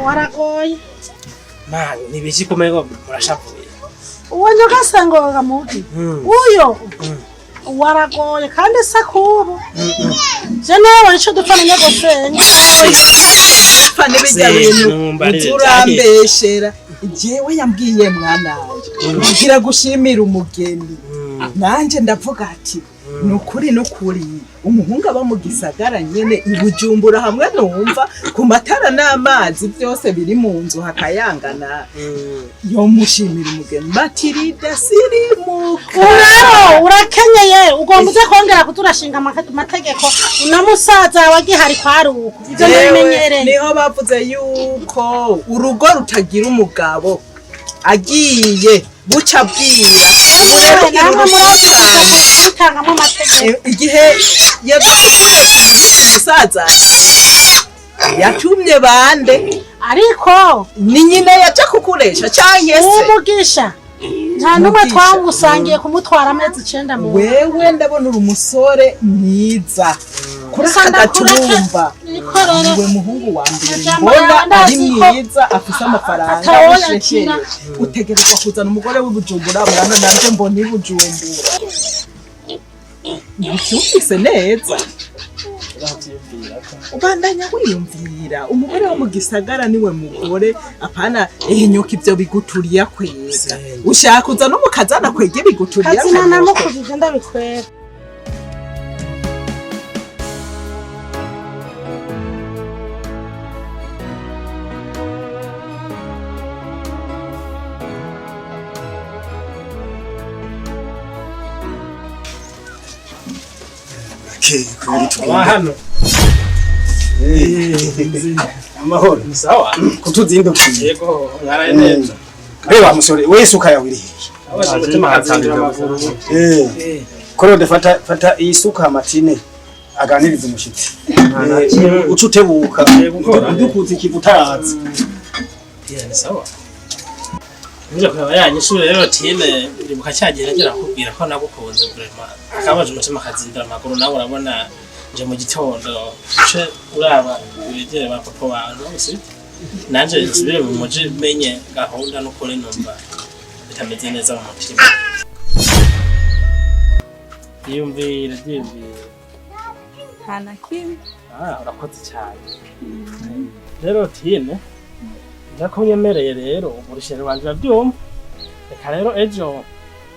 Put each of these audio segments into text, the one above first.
waragoye mani nibiki kumego murashavuye uwo nyogasanga gamugi uyo waragoye kandi sakubu je nawe nico dupfana nyagosenge fane bijya bintu turambeshera jewe yambwiye mwana ngira gushimira umugeni nanje ndavuga ati nukuri umuhungu aba mu gisagara nyene ibujumbura hamwe numva ku matara n'amazi byose biri mu nzu hakayangana yo mushimira umugeni batirida sirimu uraro urakenyeye ugomba uze kongera kuturashinga amategeko unamusaza wagihari kwaruko ivyo ndabimenyereye niho bavuze yuko urugo rutagira umugabo agiye buca bwira igihe umusaza yatumye bande ariko ni nyina yaje kukuresha canke se umugisha nta numwe twamusangiye kumutwara amezi 9 mu wewe ndabona uri umusore mwiza kureka gatumba niwe muhungu wa mbere mbona ari mwiza afise amafaranga y'ishekere utegerezwa kuzana umugore w'ubujumbura mwana nanje mbona ibujumbura ntibyumvise neza ubandanya wiyumvira umugore wo mu gisagara niwe mugore apana ehenyoka ivyo biguturiya kwega ushaka kuza no mukazana kwege biguturiya kazina namukubije ndabikwera hano amahoro sawa kutuzindukiye yego mwaraye neza reba musore wese ukayawiriye korode fata iyi suka amatine aganiriza umushitsi uca utebuka dukuze ikivutarazi sawa Nje kwa yanyishure rero tine ndibuka cyagera ngira kubwira ko nagukunze vraiment akabaje umutima kazindira makuru nawe urabona nje mu gitondo ce uraba ubegere ba papa wantu bose nanje nsubire mu muji menye gahunda no kore numva bitameze neza mu mutima yumvira hana kim urakoze cyane rero tine ndakunyemereye rero uburishere wanje bavyumva reka rero ejo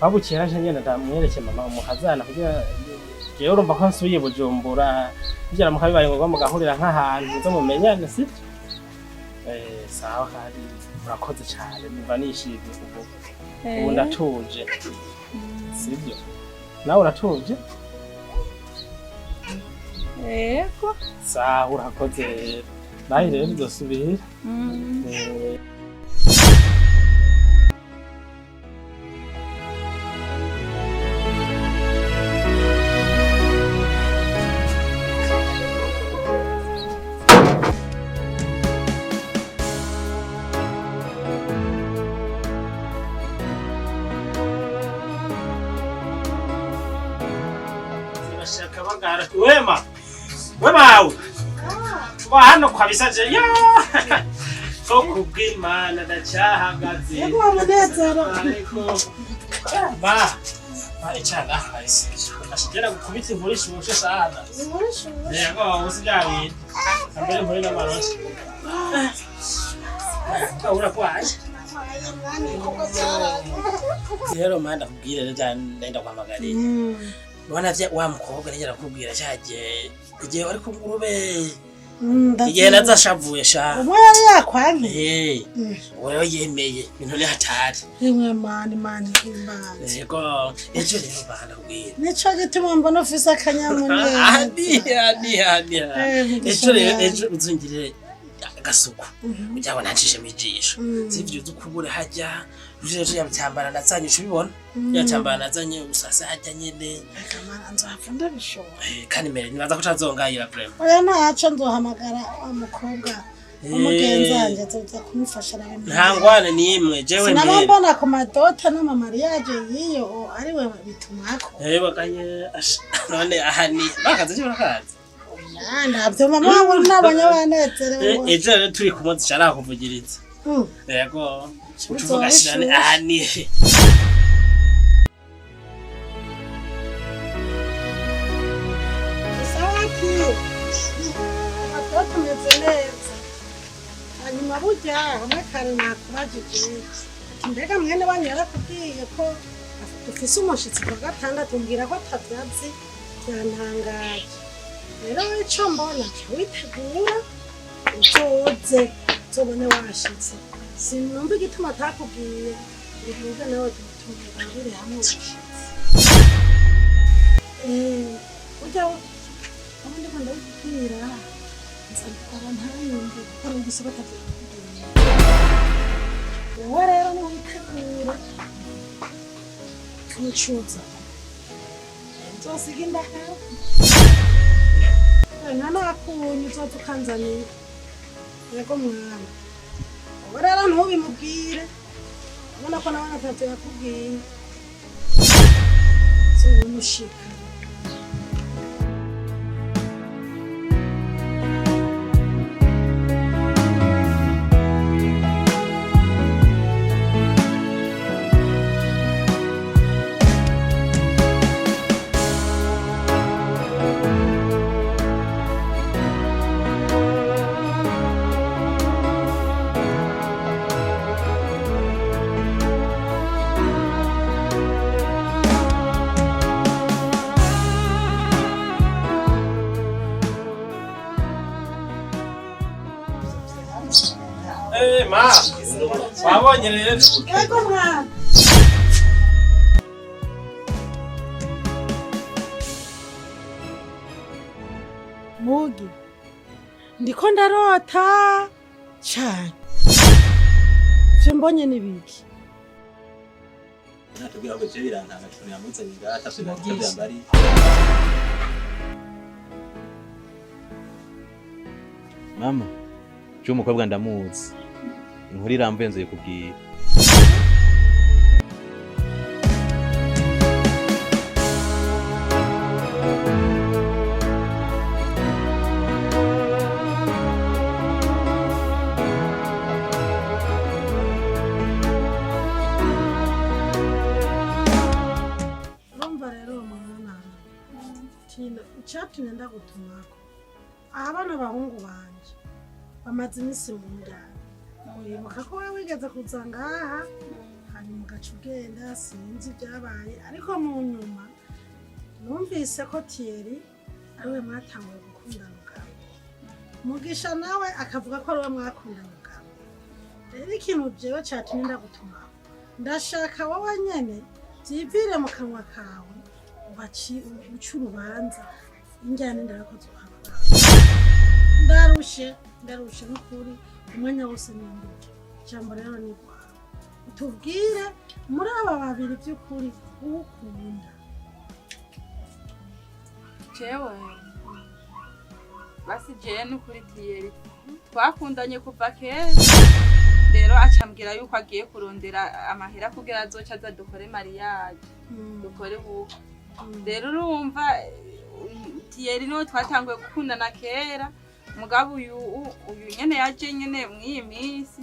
babukera nje nyene ndamwereke mama umukazana kugira jewe urumva ko nsubiye Bujumbura kugira mukabibaye ngo mugahurira nk'ahantu zo mumenyane si sawa kandi urakoze cyane niba nishimye ubu ndatuje sibyo nawe uratuje yego sawa urakoze nawe rero ndosubira Wema wewe hano kwabisaje yo ko kubwimana ndacahagaze yego wamunezero ba icyana hasi ashigera gukubita inkuru ishushe sana yego usigaye ambere muri n'amarosi ahura kwaje rero manda kubwira ndenda kwamagari Wana vya wa mukobwa nigera kubwira cyaje igihe wari kungurube igihe nazashavuye sha umwe yari yakwangiye wewe yemeye bintu ni hatari rimwe mani imana yego ejo rero bana kubwira nico gituma mbona ufise akanyamuneza hadi ejo rero uzungirire gasuku ujyabona ncishe mijisho sivyo uzukubure hajya uje yamtambara nazanye ubibona yatambara nazanye usasa hajya nyene akamara nzafunda bishoboye kandi mere nibaza ko tazongayira vraiment oya ntaco nzohamagara umukobwa umugenzi wanje azoza kumufasha nawe ntangwane nimwe jewe mbere sinabambona ku madota no mu mariage yiyo ariwe bitumako bakanye none ahani bakaze cyo bakaze ndavyo mama wangu nabonye banezerewe ejo rero turi kumwe zishara kuvugiriza yego ucuvuga shirane ani sawaki tumeze neza hanyuma burya hamwe kare nakubajije mbega mwene wanyu yarakubwiye ko dufise umushitsi ku gatandatu mbwira ko atavyazi byantangaje rero ico mbona ca witegura uzoze uzobone washitse sinumva igituma atakubwiye ngo nawe tumubwire hamwe ubushitsi burya aho ndiko ndabikubwira nzabikora ntayumve kuko numvise batavyitegura wowe rero niwitegura tucuza nzosiga indahara nka nakunye uzoza ukanzanira yego mwana wowe rero ntubimubwire ubona ko nawe atavyo yakubwiye uzobona ushika ma wabonye rero yego mwana mugi ndiko ndarota cyane ivyo mbonye nibiki natubwira ko je birantanga cyane yamuzanye ngata byambari mama je umukobwa ndamuzi inkuru irambuye nzoye kubwira icyatumye ndagutumako aha bano bahungu banje bamaze iminsi mu ndaro uribuka ko wowe wigeze kuza ngaha hanyuma ugaca ugenda sinzi ibyabaye ariko mu nyuma numvise ko Thierry ariwe mwatanguye gukundana ubwabo Mugisha nawe akavuga ko ariwe mwakundana ubwabo rero ikintu jewe cyatumye ndagutumako ndashaka wowe nyene byivire mu kanwa kawe ubaci uca urubanza injyana ndarakoze ukabura ndarushe n'ukuri umwanya wose n'imbuto ijambo rero ni rwawe utubwire muri aba babiri by'ukuri uwukunda jewe basi jewe n'ukuri Thierry twakundanye kuva kera rero acambwira yuko agiye kurondera amahera kugira azoca aza dukore mariage dukore ubukwe rero urumva Thierry niwe twatanguye gukundana kera mugabo uyu nyene yaje nyene mw'iyi minsi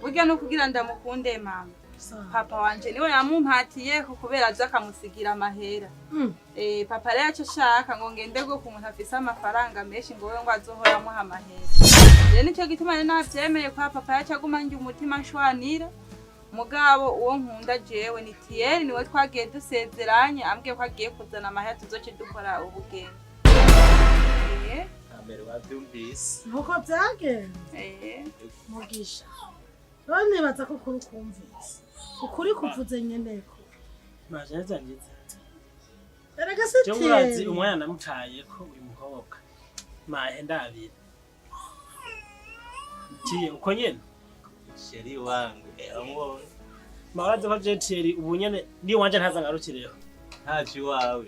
burya no kugira ndamukunde mama papa wanje niwe yamumpatiye ko kubera aza akamusigira amahera papa rero aca ashaka ngo ngende go ku muntu afise amafaranga menshi ngo we ngo azohora amuha amahera rero nico gituma navyemeye kwa papa yaca aguma nje umutima nshwanira mugabo uwo nkunda jewe ni Thierry niwe twagiye dusezeranye ambwiye ko agiye kuzana amahera tuzoce dukora ubugeni mbere wabyumvise nuko byagenze Mugisha rero nibaza ko kuri kumvise ukuri kuvuze nyeneko majeza ngize erega se je murazi umwana namutaye ko uyu mukobwa mahe ndabira tiye uko nyene sheri wangu amubonye maraza ko je Thierry ubu nyene ni wanje ntazangarukireho ntaci wawe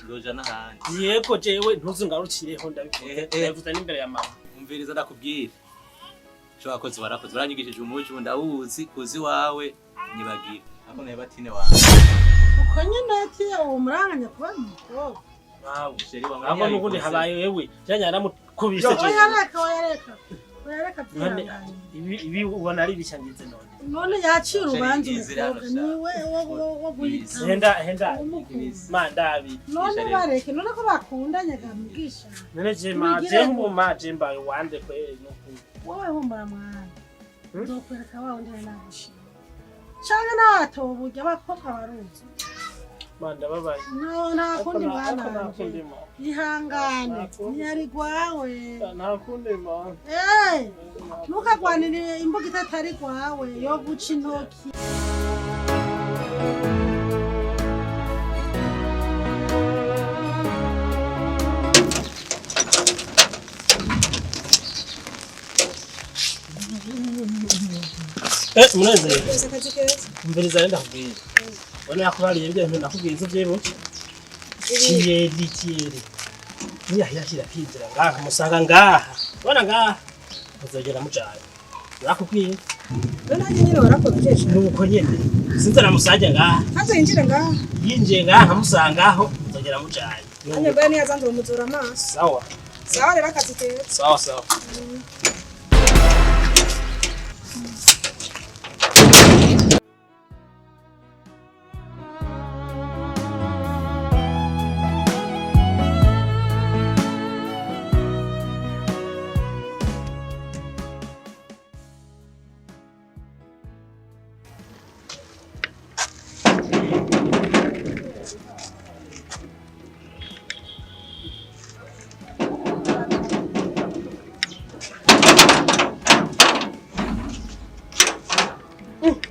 doja n'ahandi yego jewe ntuzungarukireho ndabivuze n'imbere ya mama umviriza ndakubwira cyo wakoze warakoze uranyigishije umuco ndawuzi kuzi wawe nibagira ako naye batine wawe uko nyene ati uwo muranganya kuba umukobwa nkawe sheri wangu ahubwo nukundi habaye wewe janya yaramukubise oyareka byihangane ibi ubona ari bishangize none yaciye urubanza umukobwa niwe wo guhita henda mandabi none bareke none ko bakundanye gamugisha none je mbaye wande kwe wowe humbara mwana nzokwereka wawe ndene nagushima canke nawatoburya abakobwa baruzi manda babaye no nta kundi mwana ihangane ntiyari gwawe nta kundi mwana ntukagwanire imbuga itatari gwawe yo guca intoki munezero umviriza renda kubwira wone yakubariye ibyo nakubwiza byibuke kiyeri yahira kwinjira ngaha musanga ngaha bona ngaha muzogera mujanye nakubwiye nanjye nyine warakomeje nuko nyene sinzara musajya ngaha hazo yinjire ngaha yinjiye ngaha musangaho muzogera mujanye anye bani yazanze umuzura amaso sawa sawa rero akazitera sawa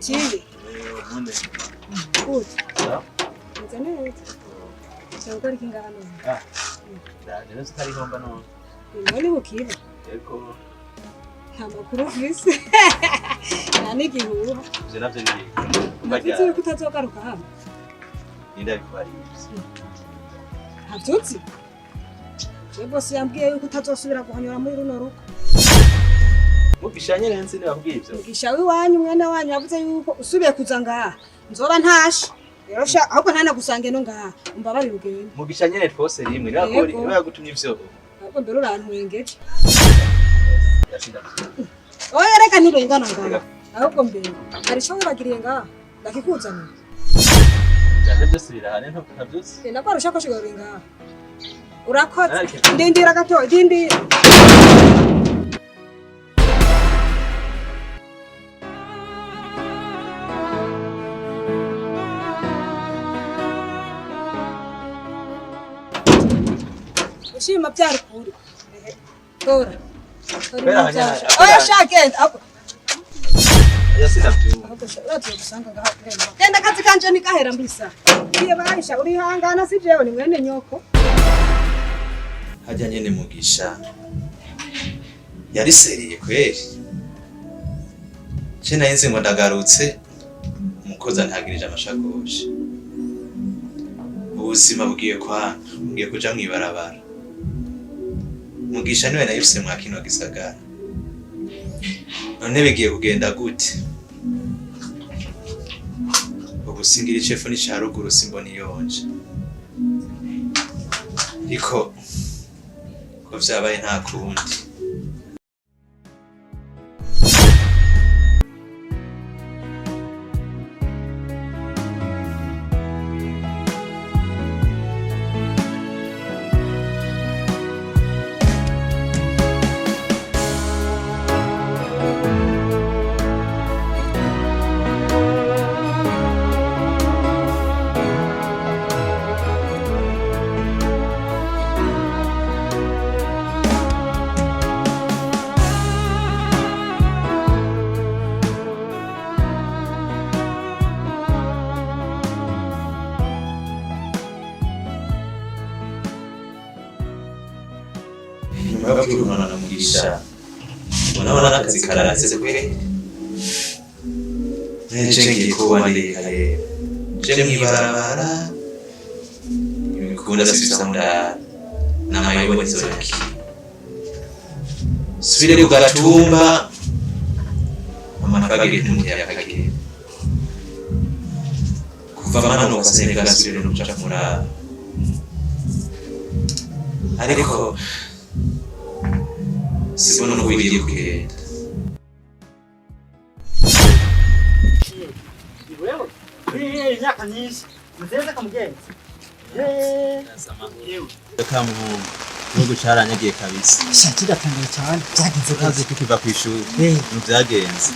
Chile. Munde. Gut. Ja. Nzane. Cyangwa kingana. Rero tutari homba no. None mukiba. Eko. Amakuru vise. Nani gihuha. Je navyo biri. Mbajya kutazogaruka hano. Ninda bikubari. Havyutsi. Yebo siyambwiye yuko utazosubira guhonyora muri runo rugo. Mugishanye nensi nibakubwiye ivyo. Mugishawe wanyu mwene wanyu yavuze yuko usubiye kuza ngaha. Nzoba ntashe. Rero sha ahubwo ntana gusange no ngaha. Umbabari rugendo. Mugishanye ne twose rimwe nakori niwe yagutumye ivyo. Ahubwo mbere urantwengeje. Yashinda. Oya reka ntirengana ngaha. Ahubwo mbere hari cyo bagiriye ngaha. Ndakikuzana. Jaje byose birahane ntabyutse. Nako arashaka kushigara ngaha. Urakoze. Ndindira gato, ndindira. Ushima byari kuri. Tora. Oya shagenda. Yashinda byo. Ahubwo shaka gusanga ngaha. Genda kazi kanje nikahera mbisa. Iye bahisha uri hangana sivyo ni mwene nyoko. Hajya nyene Mugisha yari seriye kweri cena yenze ngo ndagarutse umukozi antagirije amashakoshi ubuzima bugiye kuja mwibarabara Mugisha niwe nayifise mwa kino gisagara none bigiye kugenda gute ubusingira icefu ni caruguru simboni yonje ariko ko vyabaye nta kundi Bakirumana na Mugisha unaona akazi karatse kwere ngiye kubandikaye je mwibarabara ibikunda sisamunda na mayibonizo yake subire ku gatumba amakage ntumye yakage kuva mano kasene gasubire no kuca mura ariko sibona uko bigiye kugenda. Imyaka myinshi muzeze kamugenzi Kamuhungu igihugu caranyagiye kabisa. kigatangaye cyane byagenze Kazi tukiva ku ishuri mu byagenze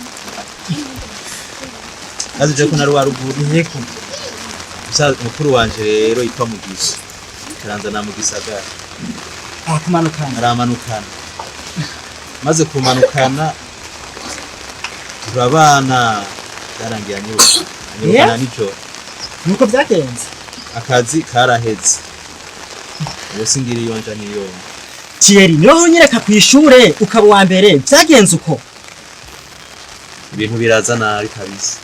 kazi je ko nari waruguru yego mukuru wanje rero yitwa Mugisha karanza na Mugisagara akumanukana aramanukana maze kumanukana turabana byarangiye anyurukana nico nuko byagenze akazi karaheze ubu singira iyo nja niyo Thierry niho nyereka ku ishure ukaba wa mbere byagenze uko ibintu biraza nabi kabisa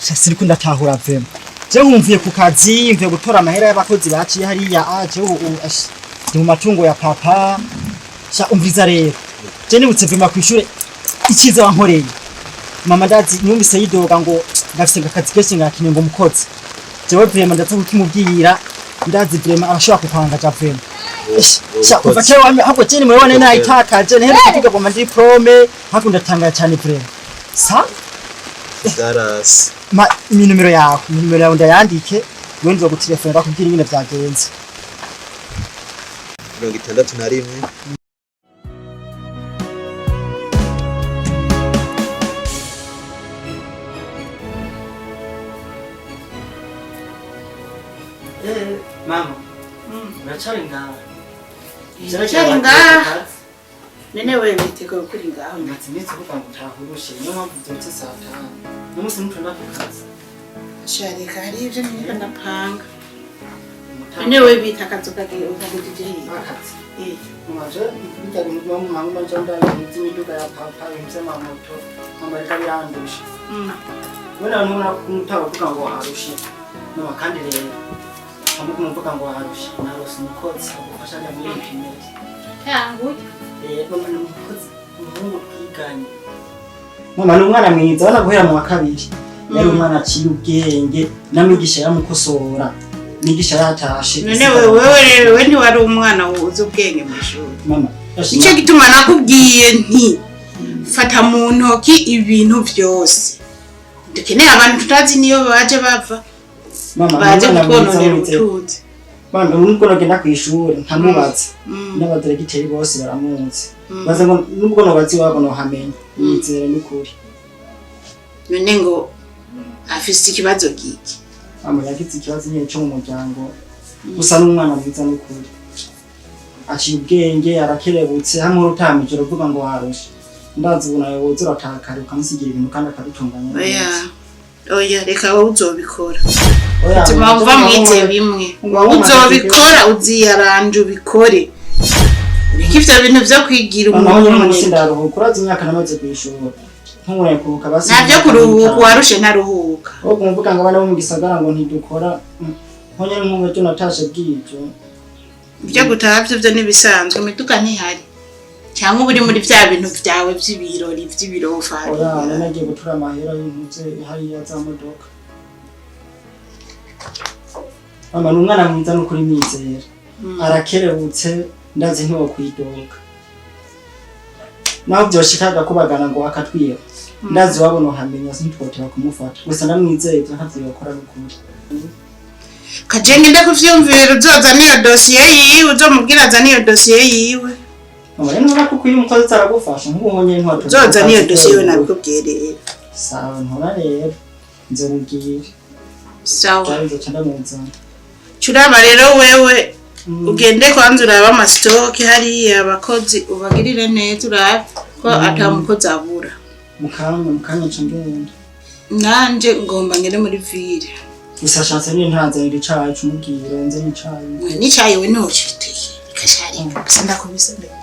siri ko ndatahura vema je nkumviye ku kazi mvuye gutora amahera y'abakozi baciye hariya aje mu matungo ya papa sha umviza rero je nibutse vema ku ishure ikiza wankoreye mama ndazi numvise yidoga ngo ndafise akazi kenshi ngakine ngo mukozi jewe vema ndaza kukimubwira ndazi vema arashobora kupanga ja vema sha kuva cyo wame ahubwo je nimwe wane nayitakaje nhere kuvuga ngo ndi diplome hapo ndatangara cyane vema sa Daras ma nimero yawe ndayandike wenzo gutelefona kubwira ingene byagenze 61 mama nachari ngaho nene wewe mitego kuri ngaho natsimetse kuva ngo tahurushe niyo mpamvu byose saa 5 n'umunsi mutunda kukaza shari kari ibyo niba napanga nene wewe bitakazoka ke ukagujije akazi eh maje bijya bintu byo mu mangu njonda n'imiduga ya papa imsema moto mama ikabirandusha wena nuna kumutaba kuvuga ngo arushe no kandi rero ambuka kumvuga ngo arushe narose mukozi agufashanya muri kimeze yangu mama ni umwana mwiza wana guhera mu wa kabiri yari umwana aciye ubwenge namwigisha yaramukosora nigisha yatashe nene wewe ni wari umwana uzi ubwenge mu ishuri mama icyo gituma nakubwiye nti fata mu ntoki ibintu byose dukeneye abantu tutazi niyo baje bava baje kutwononera ubutunzi mama nubwo nagenda ku ishuri nkamubaza n'abadiregiteri bose baramunzi baza ngo nubwo nobazi wabo no hamenya yizera n'ukuri none ngo afise ikibazo giki mama yagize ikibazo nyine cyo mu muryango gusa n'umwana mwiza n'ukuri aciye ubwenge arakerebutse hamwe urutamije uruvuga ngo warushe ndazi ubu nawe woza uratakara ukamusigira ibintu kandi akabitunganya oya reka wowe uzobikora tuma uva mwite bimwe wowe uzobikora uziyaranje ubikore reka ivyo bintu vyo kwigira umuntu n'umuntu ndaruhuka urazi imyaka namaze kwishura nk'umwe kuruhuka basi navyo kuruhuka warushe ntaruhuka wo kumvuga ngo abana bo mu gisagara ngo ntidukora nkonye nk'umwe cyo natashe bwije ibyo gutaha byo nibisanzwe imituka ntihari cyangwa uri muri vya bintu vyawe vy'ibirori vy'ibirofa oya nagiye gutura amahera y'impuze hariya za modoka mama n'umwana mwiza n'ukuri mizera arakerebutse ndazi ntiwo kwidoga naho byoshikaga kubagana ngo akatwiba ndazi wabona uhamenya sintwotera kumufata gusa ndamwizeye ntaziyokora n'ukuri kajenge ndakuvyumvira uzoza niyo dossier yiwe uzomubwira za niyo dossier yiwe mama rero nubako kuyi umukozi aragufasha nk'ubonye ntwato uzoza niyo dossier yiwe nabikubwireye sawa ntora rero nzomubwira sawa cyangwa cyandamuzana curaba rero wewe ugende kwanza uraba amastoke hariya abakozi ubagirire neza urabe ko atamukozi abura mukanya ngenda nanje ngomba ngere muri ville gusa shanse ni ntanzanira icayi cumubwira nze n'icayi n'icayi we nociteye kashari gusa ndakubise mbere